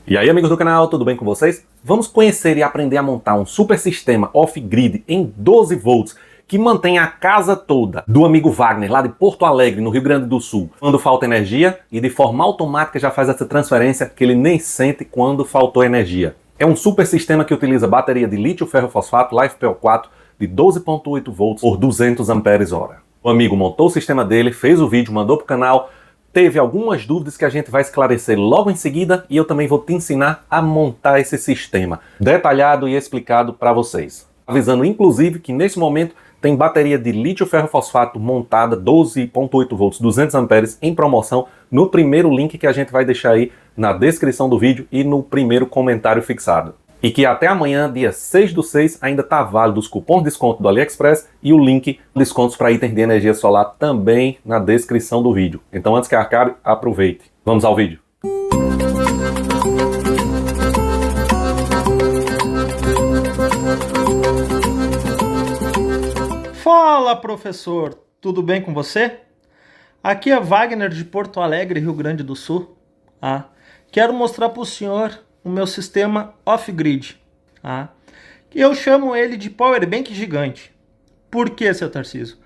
E aí, amigos do canal, tudo bem com vocês? Vamos conhecer e aprender a montar um super sistema off-grid em 12 volts que mantém a casa toda do amigo Wagner, lá de Porto Alegre, no Rio Grande do Sul, quando falta energia, e de forma automática já faz essa transferência que ele nem sente quando faltou energia. É um super sistema que utiliza bateria de lítio ferro-fosfato LiFePO4 de 12,8 volts por 200 amperes-hora. O amigo montou o sistema dele, fez o vídeo, mandou para o canal. Teve algumas dúvidas que a gente vai esclarecer logo em seguida e eu também vou te ensinar a montar esse sistema detalhado e explicado para vocês. Avisando inclusive que nesse momento tem bateria de lítio ferro-fosfato montada 12,8 volts, 200 amperes em promoção no primeiro link que a gente vai deixar aí na descrição do vídeo e no primeiro comentário fixado. E que até amanhã, dia 6/6, ainda está válido os cupons de desconto do AliExpress e o link de descontos para itens de energia solar também na descrição do vídeo. Então antes que acabe, aproveite. Vamos ao vídeo. Fala, professor! Tudo bem com você? Aqui é Wagner de Porto Alegre, Rio Grande do Sul. Quero mostrar para o senhor o meu sistema off-grid. Eu chamo ele de Powerbank gigante. Por que, seu Tarcísio?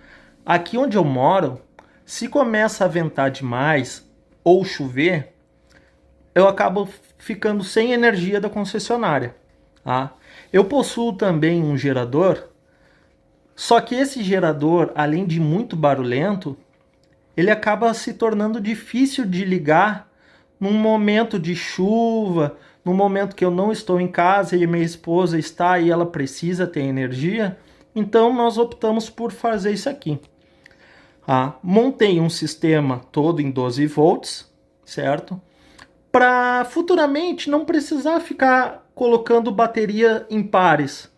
Aqui onde eu moro, se começa a ventar demais ou chover, eu acabo ficando sem energia da concessionária. Eu possuo também um gerador, só que esse gerador, além de muito barulhento, ele acaba se tornando difícil de ligar num momento de chuva, no momento que eu não estou em casa e minha esposa está e ela precisa ter energia. Então nós optamos por fazer isso aqui. Montei um sistema todo em 12 volts, certo? Para futuramente não precisar ficar colocando bateria em pares.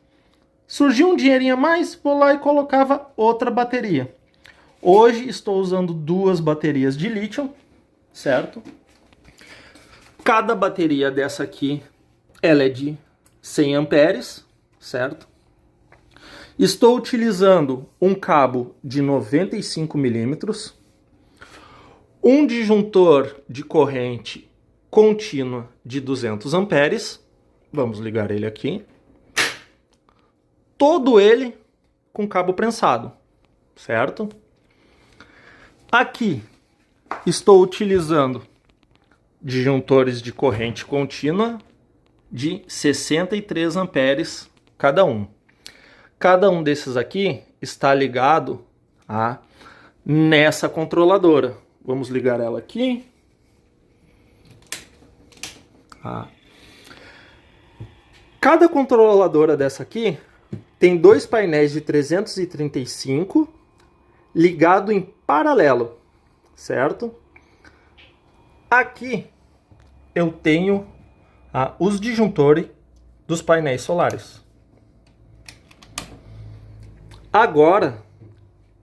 Surgiu um dinheirinho a mais, vou lá e colocava outra bateria. Hoje estou usando duas baterias de lítio, certo? Cada bateria dessa aqui, ela é de 100 amperes, certo? Estou utilizando um cabo de 95 milímetros, um disjuntor de corrente contínua de 200 amperes, vamos ligar ele aqui, todo ele com cabo prensado, certo? Aqui estou utilizando disjuntores de corrente contínua de 63 amperes cada um. Cada um desses aqui está ligado nessa controladora. Vamos ligar ela aqui. Cada controladora dessa aqui tem dois painéis de 335 ligado em paralelo, certo? Aqui eu tenho os disjuntores dos painéis solares. Agora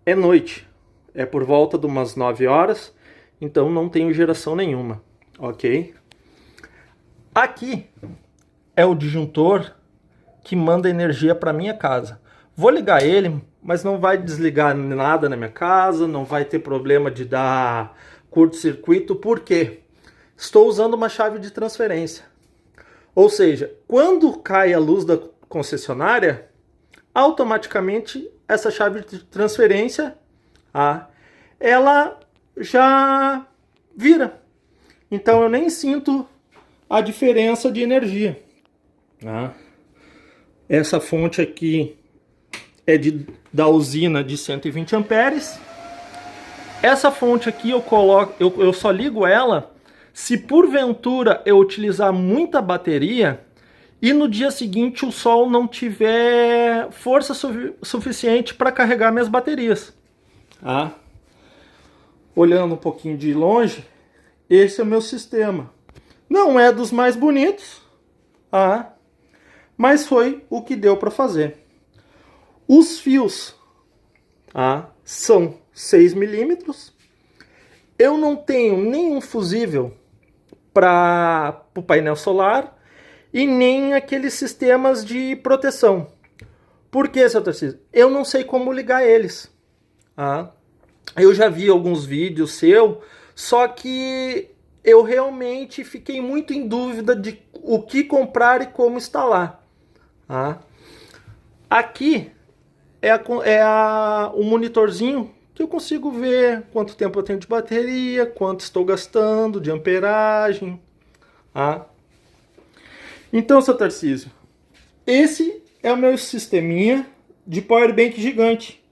é noite, é por volta de umas 9 horas, então não tenho geração nenhuma, ok? Aqui é o disjuntor que manda energia para minha casa. Vou ligar ele, mas não vai desligar nada na minha casa, não vai ter problema de dar curto-circuito, por quê? Estou usando uma chave de transferência. Ou seja, quando cai a luz da concessionária, automaticamente essa chave de transferência, ela já vira. Então eu nem sinto a diferença de energia. Essa fonte aqui é da usina de 120 amperes. Essa fonte aqui eu só ligo ela se porventura eu utilizar muita bateria e no dia seguinte o sol não tiver força suficiente para carregar minhas baterias. Olhando um pouquinho de longe, esse é o meu sistema. Não é dos mais bonitos, mas foi o que deu para fazer. Os fios são 6 milímetros. Eu não tenho nenhum fusível para o painel solar e nem aqueles sistemas de proteção. Por que, seu Tarcísio? Eu não sei como ligar eles. Eu já vi alguns vídeos seu, só que eu realmente fiquei muito em dúvida de o que comprar e como instalar. Tá? Aqui o monitorzinho que eu consigo ver quanto tempo eu tenho de bateria, quanto estou gastando de amperagem. Tá? Então, seu Tarcísio, esse é o meu sisteminha de powerbank gigante.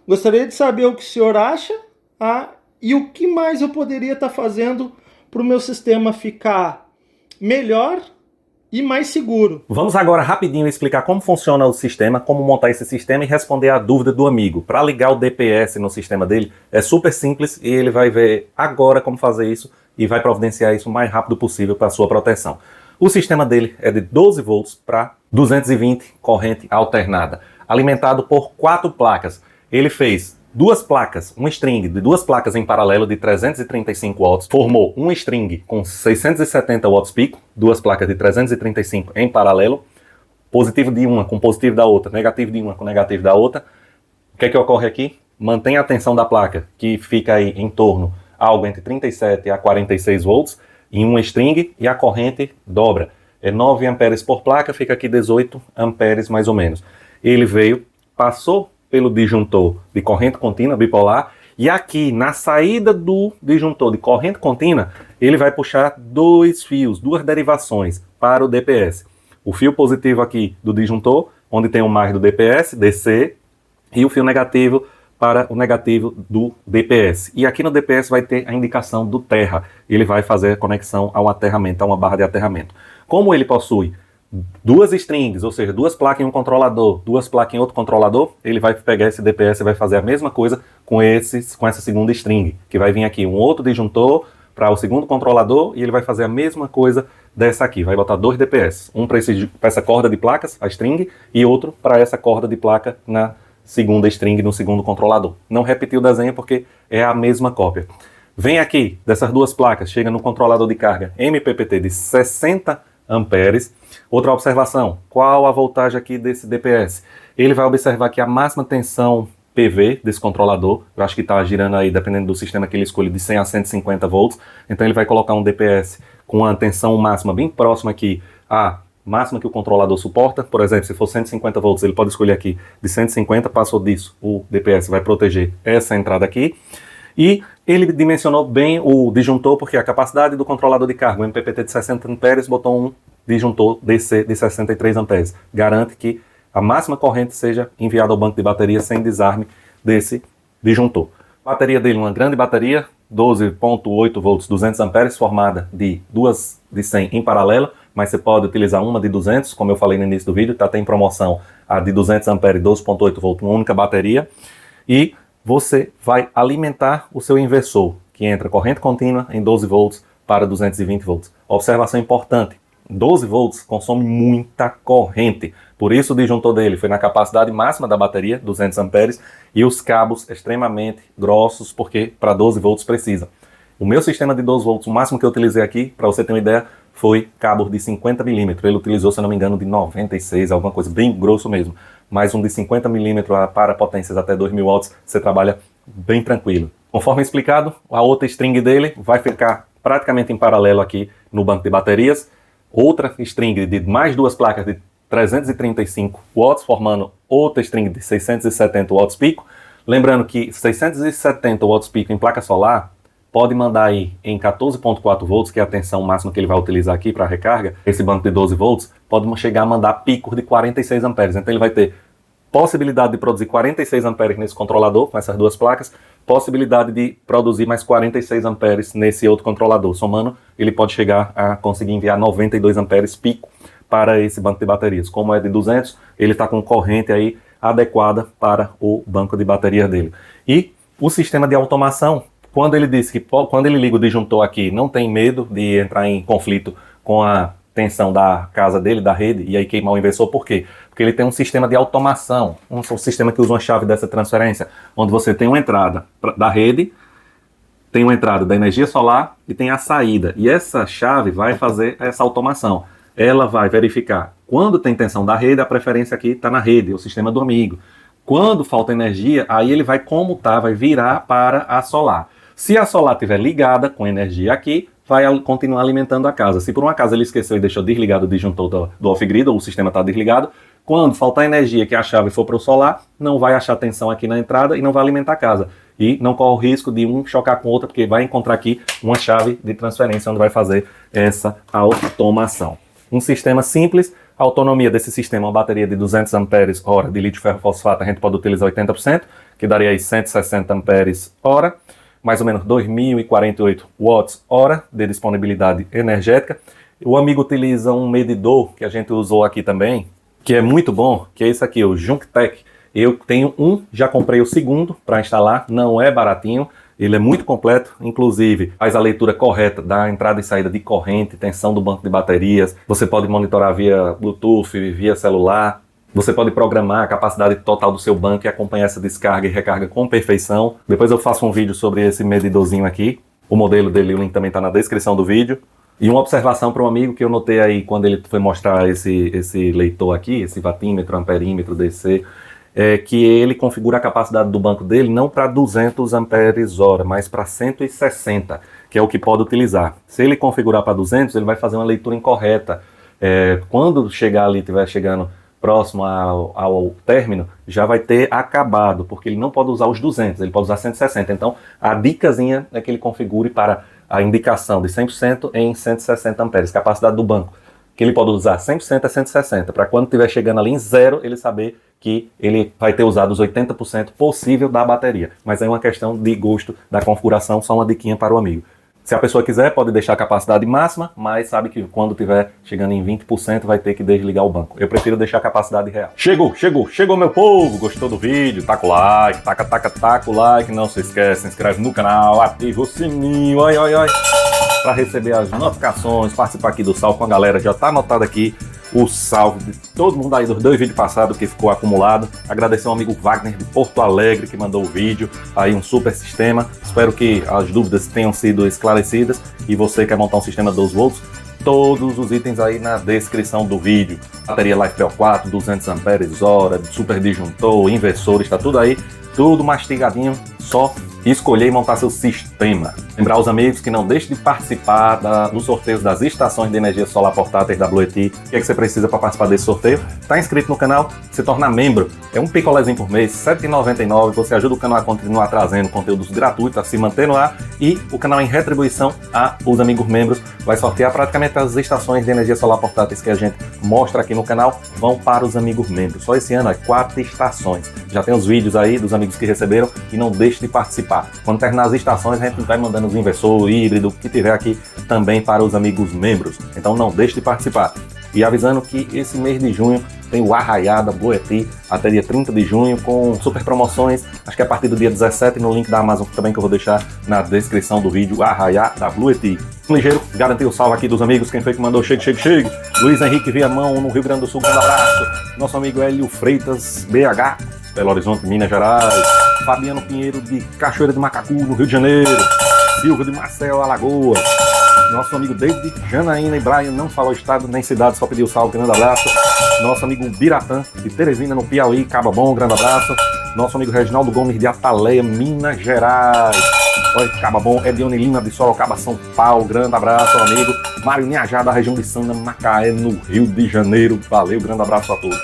Gostaria de saber o que o senhor acha, tá? E o que mais eu poderia estar fazendo para o meu sistema ficar melhor e mais seguro. Vamos agora rapidinho explicar como funciona o sistema, como montar esse sistema e responder a dúvida do amigo. Para ligar o DPS no sistema dele é super simples e ele vai ver agora como fazer isso e vai providenciar isso o mais rápido possível para a sua proteção. O sistema dele é de 12 volts para 220 corrente alternada, alimentado por 4 placas. Ele fez duas placas, um string de duas placas em paralelo de 335 watts, formou um string com 670 watts pico, duas placas de 335 em paralelo, positivo de uma com positivo da outra, negativo de uma com negativo da outra. O que é que ocorre aqui? Mantém a tensão da placa, que fica aí em torno algo entre 37 a 46 volts, em um string, e a corrente dobra. É 9 amperes por placa, fica aqui 18 amperes mais ou menos. Ele veio, passou pelo disjuntor de corrente contínua bipolar, e aqui na saída do disjuntor de corrente contínua, ele vai puxar dois fios, duas derivações para o DPS. O fio positivo aqui do disjuntor, onde tem o mais do DPS, DC, e o fio negativo para o negativo do DPS. E aqui no DPS vai ter a indicação do terra. Ele vai fazer a conexão ao aterramento, a uma barra de aterramento. Como ele possui duas strings, ou seja, duas placas em um controlador, duas placas em outro controlador, ele vai pegar esse DPS e vai fazer a mesma coisa com essa segunda string, que vai vir aqui um outro disjuntor para o segundo controlador, e ele vai fazer a mesma coisa dessa aqui, vai botar dois DPS, um para essa corda de placas, a string, e outro para essa corda de placa na segunda string, no segundo controlador. Não repetir o desenho porque é a mesma cópia. Vem aqui, dessas duas placas, chega no controlador de carga MPPT de 60 amperes. Outra observação, qual a voltagem aqui desse DPS? Ele vai observar que a máxima tensão PV desse controlador, eu acho que está girando aí, dependendo do sistema que ele escolhe, de 100 a 150 volts, então ele vai colocar um DPS com uma tensão máxima bem próxima aqui à máxima que o controlador suporta. Por exemplo, se for 150 volts, ele pode escolher aqui de 150, passou disso, o DPS vai proteger essa entrada aqui. E ele dimensionou bem o disjuntor, porque a capacidade do controlador de carga, o MPPT de 60 amperes, botou um disjuntor DC de 63 amperes. Garante que a máxima corrente seja enviada ao banco de bateria sem desarme desse disjuntor. A bateria dele, uma grande bateria, 12.8 volts, 200 amperes, formada de duas de 100 em paralelo, mas você pode utilizar uma de 200, como eu falei no início do vídeo, tá, tem promoção a de 200 amperes, 12.8 volts, uma única bateria. E você vai alimentar o seu inversor, que entra corrente contínua em 12 volts para 220 volts. Observação importante, 12 volts consome muita corrente, por isso o disjuntor dele foi na capacidade máxima da bateria, 200 amperes, e os cabos extremamente grossos, porque para 12 volts precisa. O meu sistema de 12 volts, o máximo que eu utilizei aqui, para você ter uma ideia, foi cabo de 50 milímetros. Ele utilizou, se eu não me engano, de 96, alguma coisa bem grosso mesmo. Mas um de 50 milímetros para potências até 2000 watts, você trabalha bem tranquilo. Conforme explicado, a outra string dele vai ficar praticamente em paralelo aqui no banco de baterias. Outra string de mais duas placas de 335 watts, formando outra string de 670 watts pico. Lembrando que 670 watts pico em placa solar, pode mandar aí em 14.4 volts, que é a tensão máxima que ele vai utilizar aqui para recarga. Esse banco de 12 volts pode chegar a mandar picos de 46 amperes. Então ele vai ter possibilidade de produzir 46 amperes nesse controlador, com essas duas placas, possibilidade de produzir mais 46 amperes nesse outro controlador. Somando, ele pode chegar a conseguir enviar 92 amperes pico para esse banco de baterias. Como é de 200, ele está com corrente aí adequada para o banco de baterias dele. E o sistema de automação, quando ele disse que quando ele liga o disjuntor aqui, não tem medo de entrar em conflito com a tensão da casa dele, da rede, e aí queimar o inversor. Por quê? Porque ele tem um sistema de automação, um sistema que usa uma chave dessa transferência, onde você tem uma entrada da rede, tem uma entrada da energia solar e tem a saída. E essa chave vai fazer essa automação. Ela vai verificar quando tem tensão da rede, a preferência aqui está na rede, o sistema do amigo. Quando falta energia, aí ele vai comutar, vai virar para a solar. Se a solar estiver ligada com energia aqui, vai continuar alimentando a casa. Se por um acaso ele esqueceu e deixou desligado o disjuntor do off-grid, ou o sistema está desligado, quando faltar energia que a chave for para o solar, não vai achar tensão aqui na entrada e não vai alimentar a casa. E não corre o risco de um chocar com o outro, porque vai encontrar aqui uma chave de transferência onde vai fazer essa automação. Um sistema simples, a autonomia desse sistema, uma bateria de 200 Ah de lítio ferro fosfato, a gente pode utilizar 80%, que daria aí 160 Ah, mais ou menos 2.048 watts-hora de disponibilidade energética. O amigo utiliza um medidor que a gente usou aqui também, que é muito bom, que é esse aqui, o Junktec. Eu tenho um, já comprei o segundo para instalar, não é baratinho, ele é muito completo, inclusive faz a leitura correta da entrada e saída de corrente, tensão do banco de baterias, você pode monitorar via Bluetooth, via celular, você pode programar a capacidade total do seu banco e acompanhar essa descarga e recarga com perfeição. Depois eu faço um vídeo sobre esse medidorzinho aqui, o modelo dele, o link também está na descrição do vídeo. E uma observação para um amigo que eu notei aí quando ele foi mostrar esse leitor aqui, esse watímetro, amperímetro, DC, é que ele configura a capacidade do banco dele não para 200 Ah, mas para 160, que é o que pode utilizar. Se ele configurar para 200, ele vai fazer uma leitura incorreta. Quando chegar ali, estiver chegando próximo ao término, já vai ter acabado, porque ele não pode usar os 200, ele pode usar 160. Então, a dicasinha é que ele configure para a indicação de 100% em 160 amperes, capacidade do banco, que ele pode usar 100% a 160, para quando estiver chegando ali em zero, ele saber que ele vai ter usado os 80% possível da bateria. Mas é uma questão de gosto da configuração, só uma diquinha para o amigo. Se a pessoa quiser, pode deixar a capacidade máxima, mas sabe que quando estiver chegando em 20% vai ter que desligar o banco. Eu prefiro deixar a capacidade real. Chegou meu povo! Gostou do vídeo? Taca o like, taca o like, não se esquece, se inscreve no canal, ativa o sininho, para receber as notificações, participar aqui do salve com a galera. Já tá anotado aqui o salve de todo mundo aí dos 2 vídeos passados que ficou acumulado. Agradecer ao amigo Wagner de Porto Alegre que mandou o vídeo, aí um super sistema. Espero que as dúvidas tenham sido esclarecidas e você quer montar um sistema 12 volts, todos os itens aí na descrição do vídeo. Bateria LiFePO 4, 200 Ah, super disjuntor, inversor, está tudo aí, tudo mastigadinho, só escolher e montar seu sistema. Lembrar os amigos que não deixem de participar dos sorteios das estações de energia solar portáteis da Blue ET. O que é que você precisa para participar desse sorteio? Está inscrito no canal, se torna membro. É um picolézinho por mês, R$ 7,99. Você ajuda o canal a continuar trazendo conteúdos gratuitos, a se manter no ar. E o canal, em retribuição aos amigos membros, vai sortear praticamente as estações de energia solar portáteis que a gente mostra aqui no canal, vão para os amigos membros. Só esse ano é 4 estações. Já tem os vídeos aí dos amigos que receberam e não deixe de participar. Quando terminar as estações, a gente vai mandando os inversor, híbrido, o que tiver aqui também para os amigos membros. Então não deixe de participar. E avisando que esse mês de junho tem o Arraiá da Blue ET até dia 30 de junho com super promoções. Acho que é a partir do dia 17 no link da Amazon também, que eu vou deixar na descrição do vídeo, Arraiá da Blue ET. Ligeiro, garantiu o salve aqui dos amigos. Quem foi que mandou? Chegue. Luiz Henrique Viamão, no Rio Grande do Sul, grande abraço. Nosso amigo Hélio Freitas, BH, Belo Horizonte, Minas Gerais. Fabiano Pinheiro de Cachoeira de Macacu, no Rio de Janeiro. Silva de Marcel, Alagoas. Nosso amigo David Janaína e Brian, não falou estado nem cidade, só pediu salve, grande abraço. Nosso amigo Biratã de Teresina, no Piauí, Caba Bom, grande abraço. Nosso amigo Reginaldo Gomes de Ataleia, Minas Gerais. Oi, Caba Bom. Edione Lima de Sorocaba, São Paulo, grande abraço, amigo. Mário Niajá, da região de Santa Macaé, no Rio de Janeiro. Valeu, grande abraço a todos.